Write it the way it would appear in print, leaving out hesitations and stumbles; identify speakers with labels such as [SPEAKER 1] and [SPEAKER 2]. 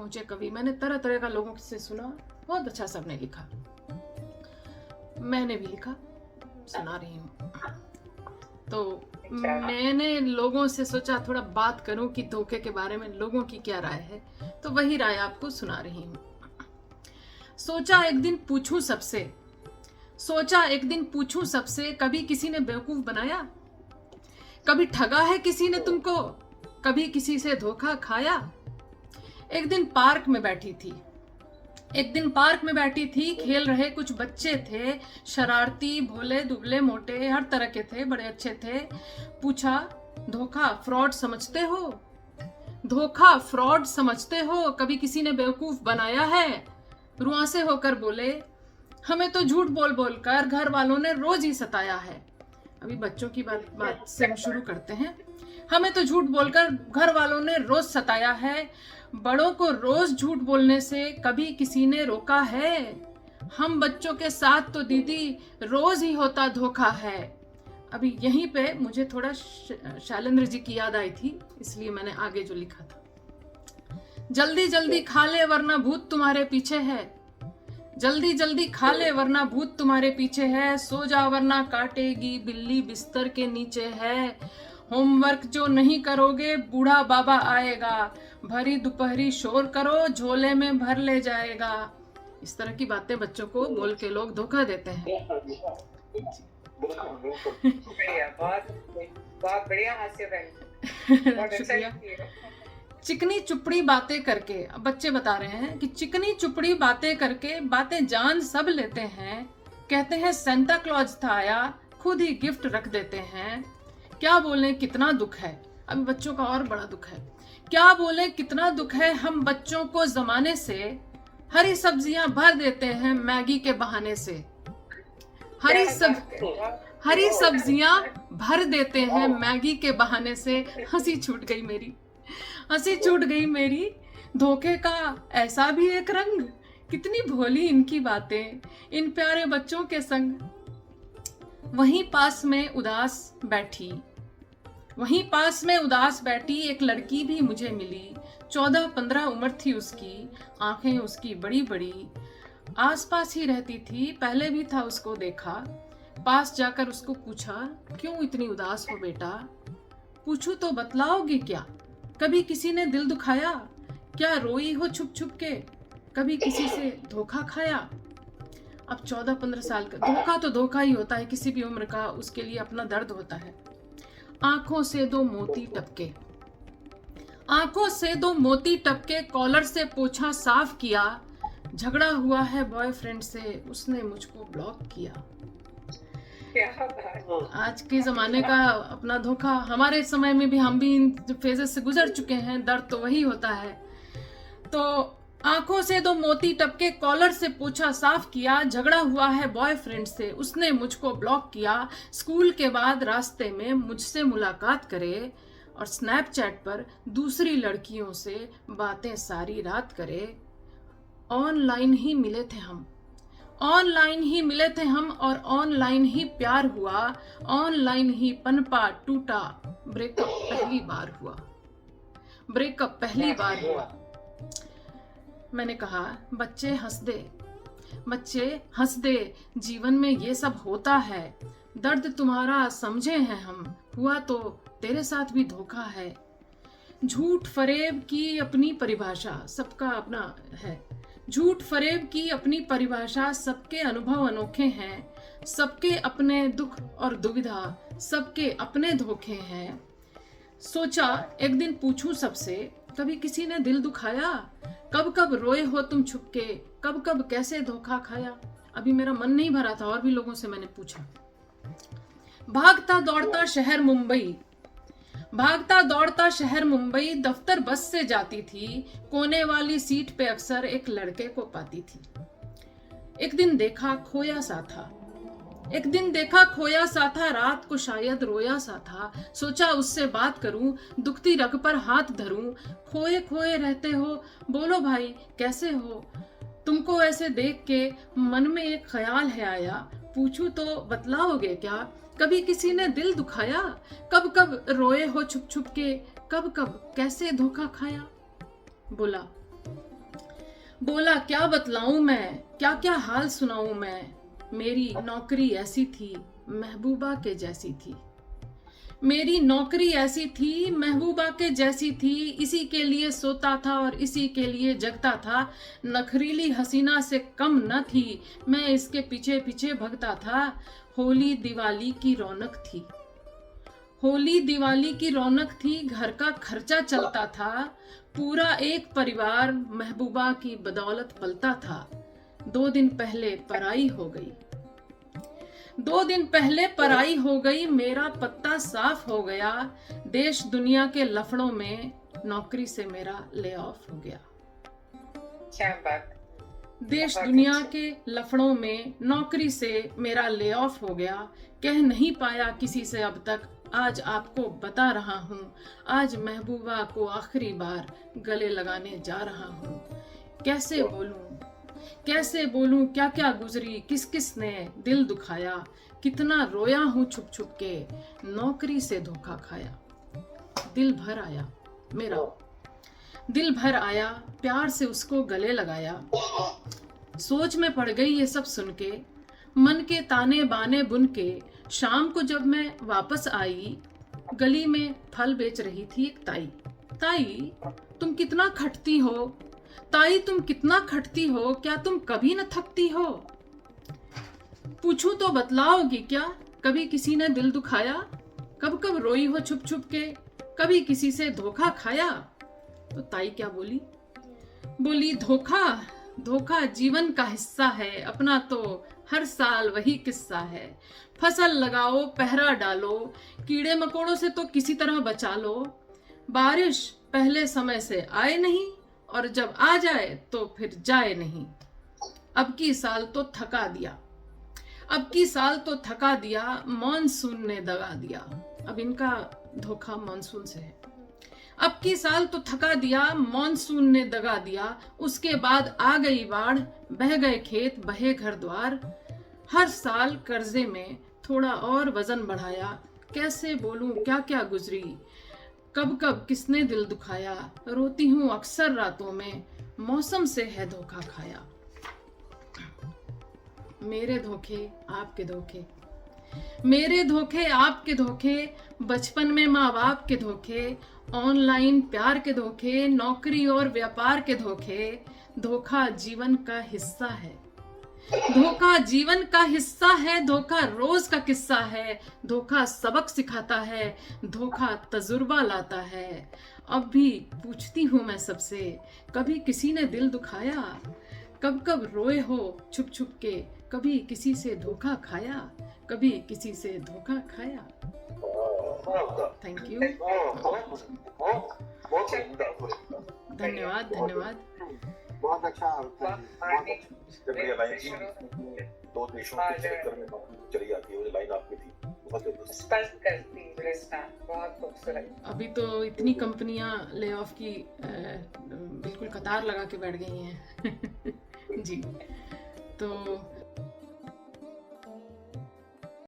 [SPEAKER 1] पहुंचे कवि। मैंने तरह तरह का लोगों से सुना, बहुत अच्छा सबने लिखा, मैंने भी लिखा, सुना रही हूँ। तो मैंने लोगों से सोचा थोड़ा बात करूं कि धोखे के बारे में लोगों की क्या राय है, तो वही राय आपको सुना रही हूँ। सोचा एक दिन पूछूं सबसे, कभी किसी ने बेवकूफ बनाया? कभी ठगा है किसी ने तुमको? कभी किसी से धोखा खाया? एक दिन पार्क में बैठी थी, खेल रहे कुछ बच्चे थे, शरारती, भोले, दुबले, मोटे, हर तरह के थे, बड़े अच्छे थे। पूछा, धोखा फ्रॉड समझते हो? कभी किसी ने बेवकूफ बनाया है? रुआंसे होकर बोले, हमें तो झूठ बोल बोलकर घर वालों ने रोज ही सताया है। अभी बच्चों की बात से हम शुरू करते हैं। हमें तो झूठ बोलकर घर वालों ने रोज सताया है। बड़ों को रोज झूठ बोलने से कभी किसी ने रोका है? हम बच्चों के साथ तो दीदी रोज ही होता धोखा है। अभी यहीं पे मुझे थोड़ा शैलेंद्र जी की याद आई थी, इसलिए मैंने आगे जो लिखा था, जल्दी जल्दी खा ले वरना भूत तुम्हारे पीछे है। जल्दी जल्दी खा ले वरना भूत तुम्हारे पीछे है। सो जा वरना काटेगी बिल्ली बिस्तर के नीचे है। होमवर्क जो नहीं करोगे बूढ़ा बाबा आएगा। भरी दोपहरी शोर करो झोले में भर ले जाएगा। इस तरह की बातें बच्चों को बोल के लोग धोखा देते हैं।
[SPEAKER 2] बहुत बढ़िया हास्य बहन,
[SPEAKER 1] शुक्रिया। चिकनी चुपड़ी बातें करके, अब बच्चे बता रहे हैं कि चिकनी चुपड़ी बातें करके बातें जान सब लेते हैं। कहते हैं सेंटा क्लॉज था आया, खुद ही गिफ्ट रख देते हैं। क्या बोले कितना दुख है, अभी बच्चों का और बड़ा दुख है। क्या बोले कितना दुख है, हम बच्चों को जमाने से हरी सब्जियां भर देते हैं मैगी के बहाने से। हरी सब्जियां भर देते हैं मैगी के बहाने से। हंसी छूट गई मेरी। धोखे का ऐसा भी एक रंग, कितनी भोली इनकी बातें इन प्यारे बच्चों के संग। वहीं पास में उदास बैठी एक लड़की भी मुझे मिली। 14-15 उम्र थी उसकी, आंखें उसकी बड़ी बड़ी। आसपास ही रहती थी, पहले भी था उसको देखा। पास जाकर उसको पूछा, क्यों इतनी उदास हो बेटा? पूछूं तो बतलाओगे क्या? कभी किसी ने दिल दुखाया? क्या रोई हो छुप छुप के? कभी किसी से धोखा खाया? अब 14-15 साल का धोखा तो धोखा ही होता है, किसी भी उम्र का उसके लिए अपना दर्द होता है। आंखों से दो मोती टपके, कॉलर से पोछा साफ किया। झगड़ा हुआ है बॉयफ्रेंड से, उसने मुझको ब्लॉक किया। आज के जमाने का अपना धोखा, हमारे समय में भी हम भी इन फेजेस से गुजर चुके हैं, दर्द तो वही होता है। तो आंखों से दो मोती टपके, कॉलर से पूछा साफ किया। झगड़ा हुआ है बॉयफ्रेंड से, उसने मुझको ब्लॉक किया। स्कूल के बाद रास्ते में मुझसे मुलाकात करे और स्नैपचैट पर दूसरी लड़कियों से बातें सारी रात करे। ऑनलाइन ही मिले थे हम और ऑनलाइन ही प्यार हुआ। ऑनलाइन ही पनपा टूटा, ब्रेकअप पहली बार हुआ। मैंने कहा, बच्चे हंस दे, जीवन में ये सब होता है। दर्द तुम्हारा समझे हैं हम, हुआ तो तेरे साथ भी धोखा है। झूठ फरेब की अपनी परिभाषा, सबका अपना है। झूठ फरेब की अपनी परिभाषा, सबके अनुभव अनोखे हैं। सबके अपने दुख और दुविधा, सबके अपने धोखे हैं। सोचा एक दिन पूछूं सबसे, कभी किसी ने दिल दुखाया? कब कब रोए हो तुम छुपके? कब कब कैसे धोखा खाया? अभी मेरा मन नहीं भरा था, और भी लोगों से मैंने पूछा। भागता दौड़ता शहर मुंबई, दफ्तर बस से जाती थी। कोने वाली सीट पे अक्सर एक लड़के को पाती थी। एक दिन देखा खोया सा था, रात को शायद रोया सा था। सोचा उससे बात करूं, दुखती रग पर हाथ धरूं। खोए रहते हो, बोलो भाई कैसे हो? तुमको ऐसे देख के मन में एक ख्याल है आया। पूछूं तो बतलाओगे क्या? कभी किसी ने दिल दुखाया? कब कब रोए हो छुप छुप के? कब कब कैसे धोखा खाया? बोला, बोला क्या बतलाऊं मैं, क्या क्या हाल सुनाऊं मैं। मेरी नौकरी ऐसी थी, महबूबा के जैसी थी। मेरी नौकरी ऐसी थी, महबूबा के जैसी थी। इसी के लिए सोता था और इसी के लिए जगता था। नखरीली हसीना से कम न थी, मैं इसके पीछे पीछे भगता था। होली दिवाली की रौनक थी, होली दिवाली की रौनक थी। घर का खर्चा चलता था, पूरा एक परिवार महबूबा की बदौलत पलता था। 2 दिन पहले पराई हो गई, 2 दिन पहले पराई हो गई। मेरा पत्ता साफ हो गया। देश दुनिया के लफड़ों में नौकरी से मेरा ले ऑफ हो गया।
[SPEAKER 2] क्या बात।
[SPEAKER 1] देश
[SPEAKER 2] बहुत
[SPEAKER 1] दुनिया
[SPEAKER 2] अच्छा।
[SPEAKER 1] के लफड़ों में नौकरी से मेरा ले ऑफ हो गया। कह नहीं पाया किसी से अब तक, आज आपको बता रहा हूँ। आज महबूबा को आखिरी बार गले लगाने जा रहा हूँ। कैसे बोलूं, कैसे बोलूं, क्या क्या गुजरी, किस किस ने दिल दुखाया। कितना रोया हूं छुप छुप के, नौकरी से धोखा खाया। दिल भर आया मेरा, दिल भर आया, प्यार से उसको गले लगाया। सोच में पड़ गई ये सब सुन के, मन के ताने बाने बुन के। शाम को जब मैं वापस आई, गली में फल बेच रही थी एक ताई। ताई तुम कितना खटती हो, ताई तुम कितना खटती हो, क्या तुम कभी न थकती हो। पूछूं तो बतलाओगी क्या, कभी किसी ने दिल दुखाया। कब कब रोई हो छुप छुप के, कभी किसी से धोखा खाया। तो ताई क्या बोली, बोली धोखा, धोखा जीवन का हिस्सा है। अपना तो हर साल वही किस्सा है। फसल लगाओ, पहरा डालो, कीड़े मकोड़ों से तो किसी तरह बचा लो। बारिश पहले समय से आए नहीं, और जब आ जाए तो फिर जाए नहीं। अब की साल तो थका दिया, अब की साल तो थका दिया, मॉनसून ने दगा दिया। अब इनका धोखा मॉनसून से है। अब की साल तो थका दिया, मॉनसून ने दगा दिया। उसके बाद आ गई बाढ़, बह गए खेत, बहे घर द्वार। हर साल कर्जे में थोड़ा और वजन बढ़ाया। कैसे बोलूं क्या क्या गुजरी, कब कब किसने दिल दुखाया। रोती हूँ अक्सर रातों में, मौसम से है धोखा खाया। मेरे धोखे आपके धोखे, मेरे धोखे आपके धोखे। बचपन में माँ बाप के धोखे, ऑनलाइन प्यार के धोखे, नौकरी और व्यापार के धोखे। धोखा जीवन का हिस्सा है, धोखा जीवन का हिस्सा है। धोखा रोज का किस्सा है, धोखा सबक सिखाता है, धोखा तजुर्बा लाता है। अब भी पूछती हूँ मैं सबसे, कभी किसी ने दिल दुखाया। कब कब रोए हो छुप छुप के, कभी किसी से धोखा खाया, कभी किसी से धोखा खाया। थैंक यू, धन्यवाद धन्यवाद।
[SPEAKER 3] बहुत अच्छा, बहुत अच्छा।
[SPEAKER 4] जब ये लाइन थी, दो देशों के चक्कर में नौकरी चली जाती है, वो लाइन आपकी थी, बहुत जबरदस्त।
[SPEAKER 2] स्पष्ट करती रिश्ता, बहुत खूबसूरत।
[SPEAKER 1] अभी तो इतनी कंपनियां ले ऑफ की बिल्कुल कतार लगा के बैठ गई हैं। जी, तो